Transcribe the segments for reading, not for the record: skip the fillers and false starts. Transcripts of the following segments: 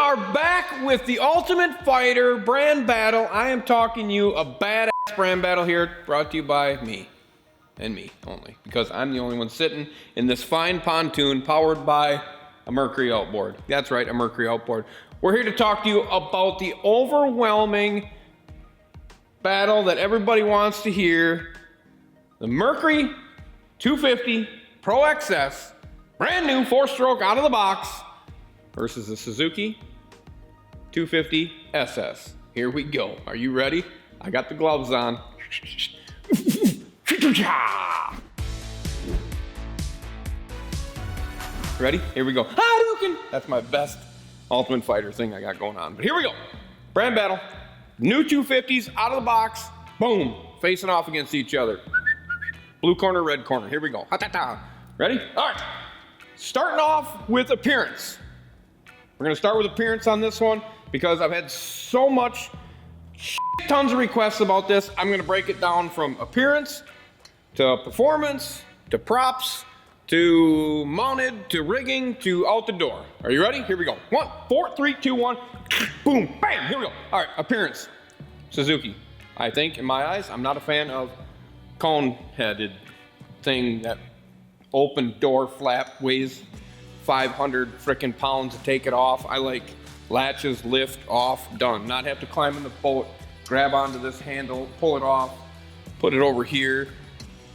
are back with the Ultimate Fighter brand battle. I am talking you a badass brand battle here, brought to you by me. And me only, because I'm the only one sitting in this fine pontoon powered by a Mercury outboard. That's right, a Mercury outboard. We're here to talk to you about the overwhelming battle that everybody wants to hear. The Mercury 250 Pro XS, brand new 4-stroke out of the box, versus the Suzuki 250 SS. Here we go. Are you ready? I got the gloves on. Ready? Here we go. Hadouken! That's my best Ultimate Fighter thing I got going on. But here we go. Brand battle. New 250s out of the box. Boom. Facing off against each other. Blue corner, red corner. Here we go. Ready? All right. Starting off with appearance. We're going to start with appearance on this one because I've had so much tons of requests about this. I'm going to break it down from appearance to performance to props to mounted to rigging to out the door. Are you ready? Here we go. 1, 4, 3, 2, 1. Boom, bam. Here we go. All right, appearance. Suzuki. I think, in my eyes, I'm not a fan of cone-headed thing. That open door flap weighs 500 frickin' pounds to take it off. I like latches, lift, off, done. Not have to climb in the boat, grab onto this handle, pull it off, put it over here.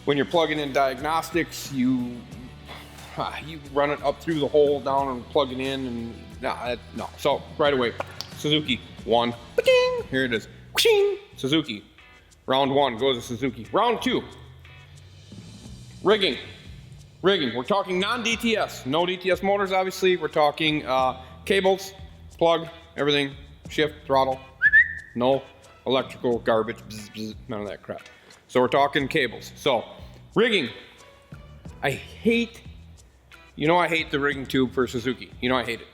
When you're plugging in diagnostics, you run it up through the hole down and plug it in, and no. So right away, Suzuki 1, here it is, Suzuki. Round 1 goes to Suzuki. Round 2, rigging. We're talking non-DTS, no DTS motors, obviously. We're talking cables, plug, everything, shift, throttle, no electrical garbage, bzz, bzz, none of that crap. So we're talking cables. So rigging, I hate the rigging tube for Suzuki. You know I hate it.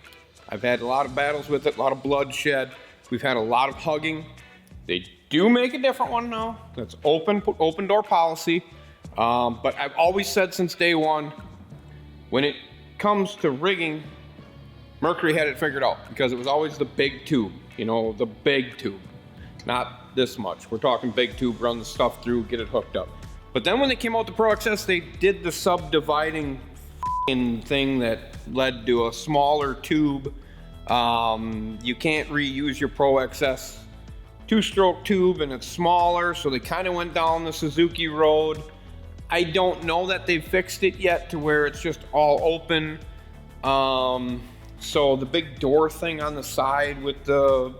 I've had a lot of battles with it, a lot of bloodshed. We've had a lot of hugging. They do make a different one now. That's open door policy. But I've always said since day one, when it comes to rigging, Mercury had it figured out because it was always the big tube, the big tube, not this much. We're talking big tube, run the stuff through, get it hooked up. But then when they came out with the Pro XS, they did the subdividing thing that led to a smaller tube. You can't reuse your Pro XS 2-stroke tube and it's smaller, so they kind of went down the Suzuki road. I don't know that they've fixed it yet to where it's just all open. So the big door thing on the side with the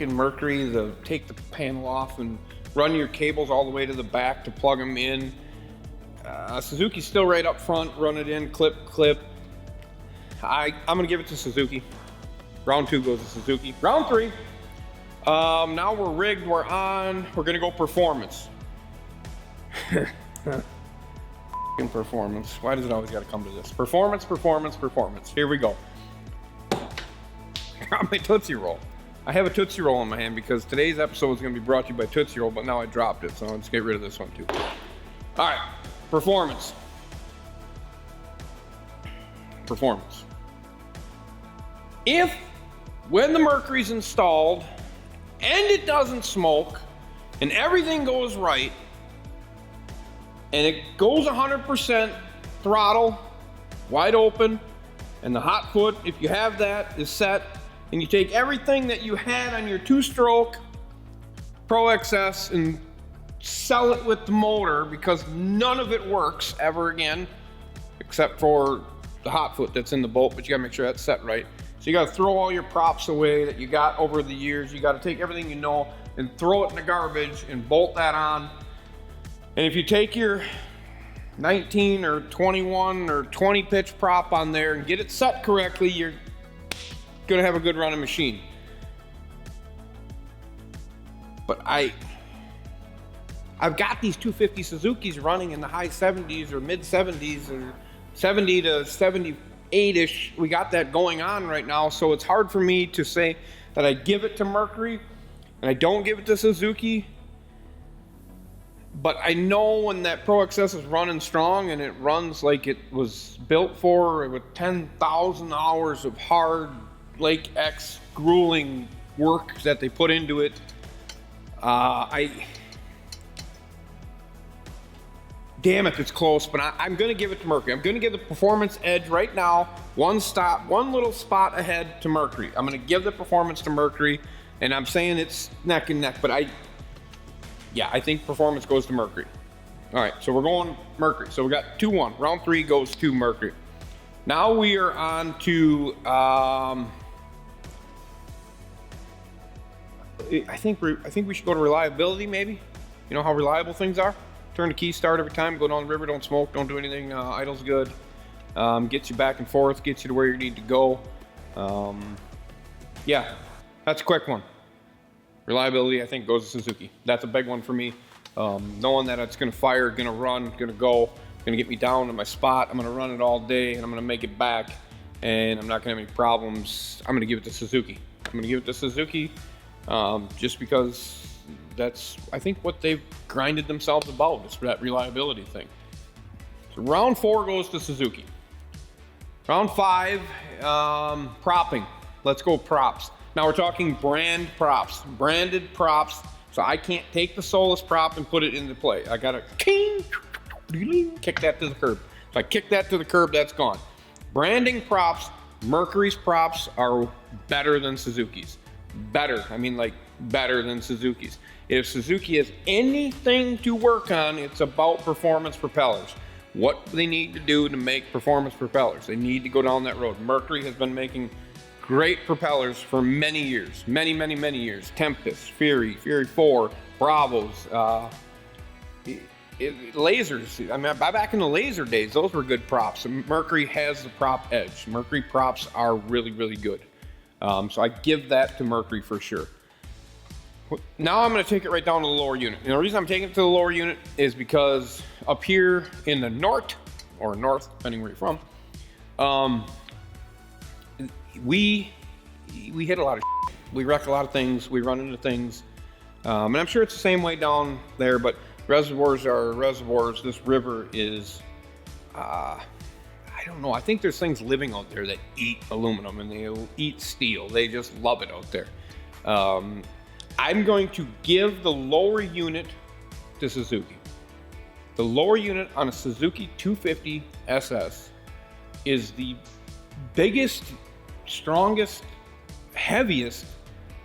Mercury, take the panel off and run your cables all the way to the back to plug them in. Suzuki's still right up front, run it in, clip. I'm gonna give it to Suzuki. Round 2 goes to Suzuki. Round 3, now we're rigged, we're gonna go performance. Performance. Why does it always got to come to this? Performance. Here we go. Got my Tootsie Roll. I have a Tootsie Roll in my hand because today's episode is going to be brought to you by Tootsie Roll, but now I dropped it, so let's get rid of this one too. All right, performance. If, when the Mercury's installed and it doesn't smoke and everything goes right, and it goes 100% throttle, wide open, and the hot foot, if you have that, is set, and you take everything that you had on your 2-stroke Pro XS and sell it with the motor, because none of it works ever again, except for the hot foot that's in the bolt, but you gotta make sure that's set right. So you gotta throw all your props away that you got over the years. You gotta take everything you know and throw it in the garbage and bolt that on. And if you take your 19 or 21 or 20 pitch prop on there and get it set correctly, you're gonna have a good running machine. But I've got these 250 Suzukis running in the high 70s or mid 70s or 70 to 78-ish. We got that going on right now, so it's hard for me to say that I give it to Mercury and I don't give it to Suzuki. But I know when that Pro XS is running strong and it runs like it was built for, with 10,000 hours of hard Lake X grueling work that they put into it. Damn it, it's close, but I'm going to give it to Mercury. I'm going to give the performance edge right now. One little spot ahead to Mercury. I'm going to give the performance to Mercury, and I'm saying it's neck and neck, but I think performance goes to Mercury. All right, so we're going Mercury. So we got 2-1. Round 3 goes to Mercury. Now we are on to, I think we should go to reliability, maybe. You know how reliable things are? Turn the key, start every time, go down the river, don't smoke, don't do anything, idle's good. Gets you back and forth, gets you to where you need to go. Yeah, that's a quick one. Reliability, I think, goes to Suzuki. That's a big one for me. Knowing that it's gonna fire, gonna run, gonna go, gonna get me down to my spot, I'm gonna run it all day, and I'm gonna make it back, and I'm not gonna have any problems. I'm gonna give it to Suzuki. Just because that's, I think, what they've grinded themselves about, is that reliability thing. So round 4 goes to Suzuki. Round 5, propping. Let's go props. Now we're talking brand props, branded props. So I can't take the Solus prop and put it into play. I gotta kick that to the curb. If I kick that to the curb, that's gone. Branding props, Mercury's props are better than Suzuki's. Better, I mean like better than Suzuki's. If Suzuki has anything to work on, it's about performance propellers. What they need to do to make performance propellers. They need to go down that road. Mercury has been making great propellers for many years. Many years. Tempest, Fury 4, Bravos, lasers. I mean, back in the laser days, those were good props. And Mercury has the prop edge. Mercury props are really good. So I give that to Mercury for sure. Now I'm going to take it right down to the lower unit. And the reason I'm taking it to the lower unit is because up here in the north, depending where you're from, we hit a lot of shit. We wreck a lot of things. We run into things. And I'm sure it's the same way down there, but reservoirs are reservoirs. This river is, I don't know. I think there's things living out there that eat aluminum and they eat steel. They just love it out there. I'm going to give the lower unit to Suzuki. The lower unit on a Suzuki 250 SS is the biggest, strongest, heaviest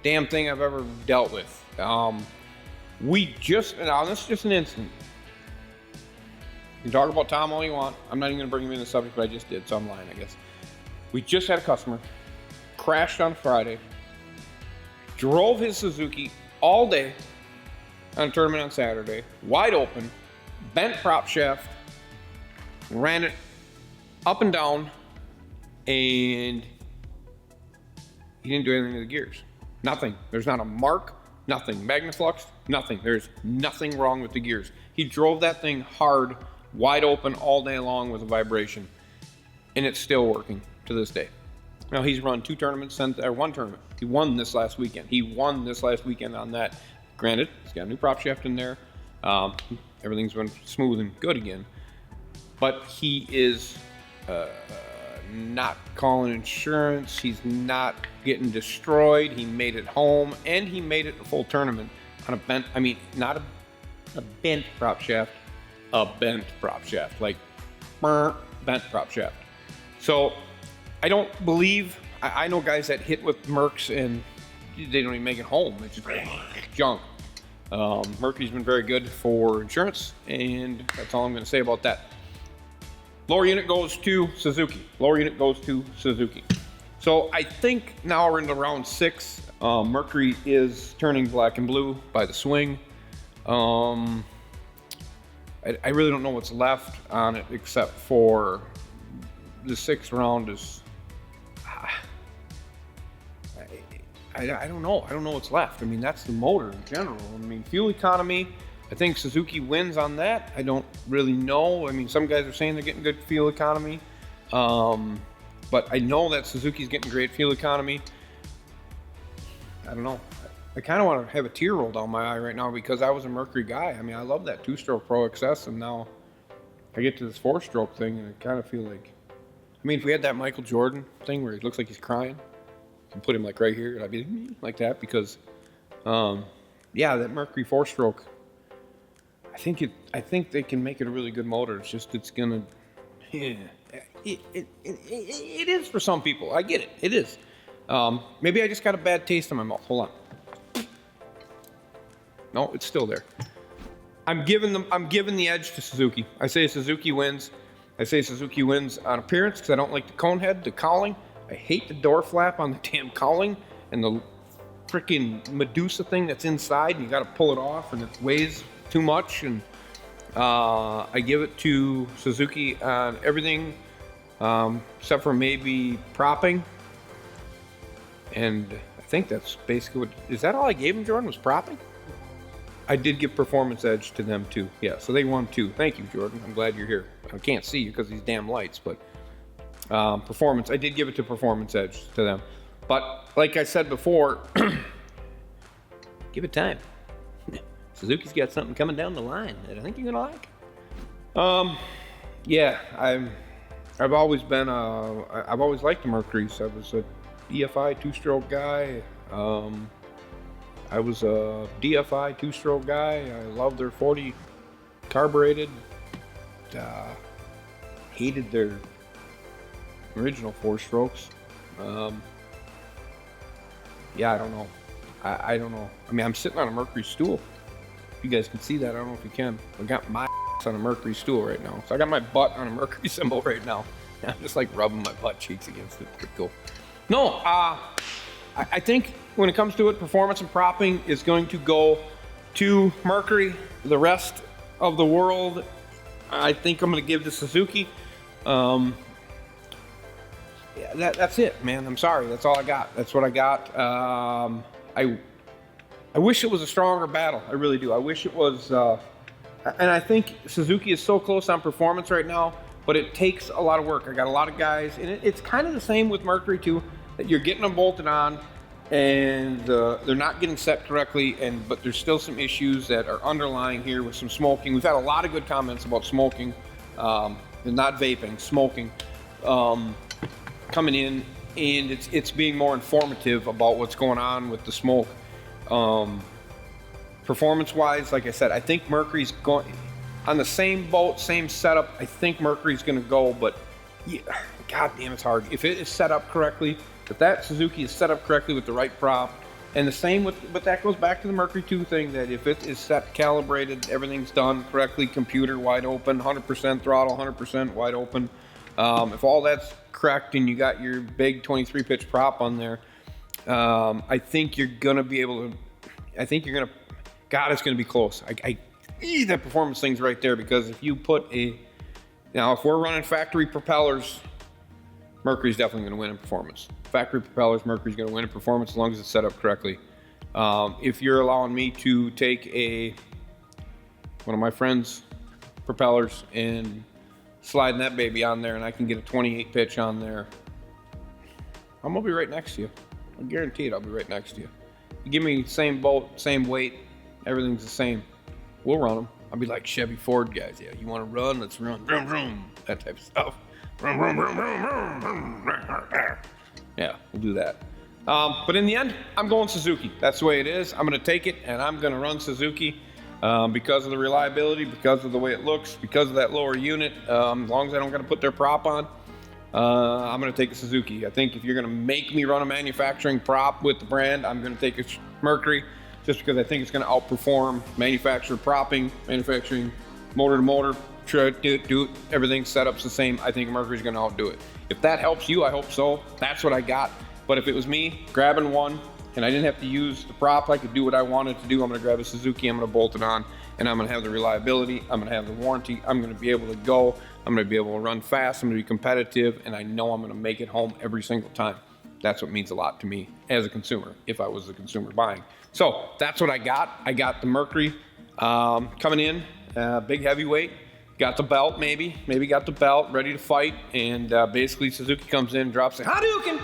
damn thing I've ever dealt with. Now this is just an instant. You can talk about Tom all you want. I'm not even gonna bring him in the subject, but I just did, so I'm lying, I guess. We just had a customer, crashed on Friday, drove his Suzuki all day on a tournament on Saturday, wide open, bent prop shaft, ran it up and down, and he didn't do anything to the gears. Nothing. There's not a mark, nothing. Magnaflux, nothing. There's nothing wrong with the gears. He drove that thing hard, wide open all day long with a vibration, and it's still working to this day. Now he's run 2 tournaments, one tournament. He won this last weekend. On that. Granted, he's got a new prop shaft in there. Everything's been smooth and good again. But he is not calling insurance. He's not getting destroyed. He made it home, and he made it a full tournament on a bent. I mean, not a bent prop shaft, a bent prop shaft, like bent prop shaft. So I don't believe. I know guys that hit with Mercs and they don't even make it home. It's just junk. Mercury's been very good for insurance, and that's all I'm going to say about that. Lower unit goes to Suzuki. So I think now we're into round 6. Mercury is turning black and blue by the swing. I really don't know what's left on it except for the 6th round is. I don't know. I don't know what's left. I mean, that's the motor in general. I mean, fuel economy, I think Suzuki wins on that. I don't really know. I mean, some guys are saying they're getting good fuel economy. But I know that Suzuki's getting great fuel economy. I don't know. I kind of want to have a tear roll down my eye right now because I was a Mercury guy. I mean, I love that 2-stroke Pro XS, and now I get to this 4-stroke thing, and I kind of feel like, I mean, if we had that Michael Jordan thing where he looks like he's crying, can put him like right here, and I'd be like that because, yeah, that Mercury 4-stroke. I think they can make it a really good motor. It's just it's gonna, yeah, it is for some people. I get it. It is. Maybe I just got a bad taste in my mouth. Hold on. No, it's still there. I'm giving the edge to Suzuki. I say Suzuki wins. I say Suzuki wins on appearance because I don't like the cone head, the cowling. I hate the door flap on the damn cowling and the freaking Medusa thing that's inside. And you got to pull it off, and it weighs too much. And I give it to Suzuki on everything except for maybe propping. And I think that's basically what. Is that all I gave him, Jordan? Was propping? I did give performance edge to them too. Yeah, so they won too. Thank you, Jordan. I'm glad you're here. I can't see you because of these damn lights, but performance. I did give it to performance edge to them. But like I said before, give it time. Suzuki's got something coming down the line that I think you're gonna like. Yeah, I've always been I've always liked the Mercurys. I was a DFI 2-stroke guy. I was a DFI 2-stroke guy. I loved their 40 carbureted. Hated their original 4-strokes. Yeah, I don't know. I don't know. I mean, I'm sitting on a Mercury stool. You guys can see that. I don't know if you can. I got my on a Mercury stool right now. So I got my butt on a Mercury symbol right now. I'm just like rubbing my butt cheeks against it. Pretty cool. No, I think when it comes to it, performance and propping is going to go to Mercury. The rest of the world, I think I'm going to give to Suzuki. Yeah, that's it, man. I'm sorry. That's all I got. That's what I got. I wish it was a stronger battle. I really do. I wish it was. And I think Suzuki is so close on performance right now, but it takes a lot of work. I got a lot of guys, and it's kind of the same with Mercury too. That you're getting them bolted on, and they're not getting set correctly, but there's still some issues that are underlying here with some smoking. We've had a lot of good comments about smoking, and not vaping, smoking, coming in, and it's being more informative about what's going on with the smoke. Performance-wise, like I said, I think Mercury's going on the same boat, same setup. I think Mercury's going to go, but yeah, God damn, it's hard. If it is set up correctly, if that Suzuki is set up correctly with the right prop, and the same with, but that goes back to the Mercury 2 thing, that if it is set, calibrated, everything's done correctly, computer wide open, 100% throttle, 100% wide open. If all that's correct and you got your big 23 pitch prop on there, I think you're going to be able to, God, it's going to be close. That performance thing's right there, because if you put if we're running factory propellers, Mercury's definitely going to win in performance. Factory propellers, Mercury's going to win in performance as long as it's set up correctly. If you're allowing me to take one of my friends' propellers and sliding that baby on there, and I can get a 28 pitch on there, I'm going to be right next to you. I guarantee it, I'll be right next to you. You give me same bolt, same weight, everything's the same. We'll run them. I'll be like Chevy Ford guys. Yeah, you want to run? Let's run. Vroom, vroom. That type of stuff. Vroom, vroom, vroom, vroom, vroom, vroom. Yeah, we'll do that. But in the end, I'm going Suzuki. That's the way it is. I'm going to take it, and I'm going to run Suzuki because of the reliability, because of the way it looks, because of that lower unit. As long as I don't got to put their prop on, I'm going to take a Suzuki. I think if you're going to make me run a manufacturing prop with the brand, I'm going to take a Mercury, just because I think it's going to outperform manufacturer propping, manufacturing motor to motor, do everything, setup's the same. I think Mercury's going to outdo it. If that helps you, I hope so. That's what I got. But if it was me grabbing one and I didn't have to use the prop, I could do what I wanted to do. I'm going to grab a Suzuki, I'm going to bolt it on, and I'm going to have the reliability, I'm going to have the warranty, I'm going to be able to go, I'm going to be able to run fast, I'm going to be competitive, and I know I'm going to make it home every single time. That's what means a lot to me as a consumer, if I was the consumer buying. So that's what I got. I got the Mercury coming in, big heavyweight, got the belt maybe got the belt, ready to fight, and basically Suzuki comes in, drops the Hadouken,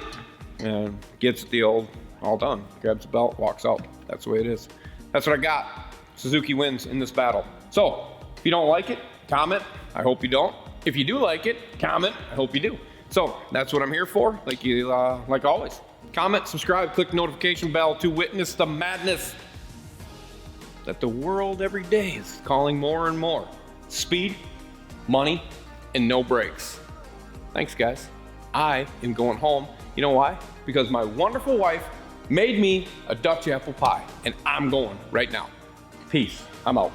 and gets the old all done, grabs the belt, walks out. That's the way it is. That's what I got. Suzuki wins in this battle. So if you don't like it, comment. I hope you don't. If you do like it, comment. I hope you do. So that's what I'm here for, like always. Comment, subscribe, click the notification bell to witness the madness that the world every day is calling more and more. Speed, money, and no brakes. Thanks, guys. I am going home. You know why? Because my wonderful wife made me a Dutch apple pie, and I'm going right now. Peace. I'm out.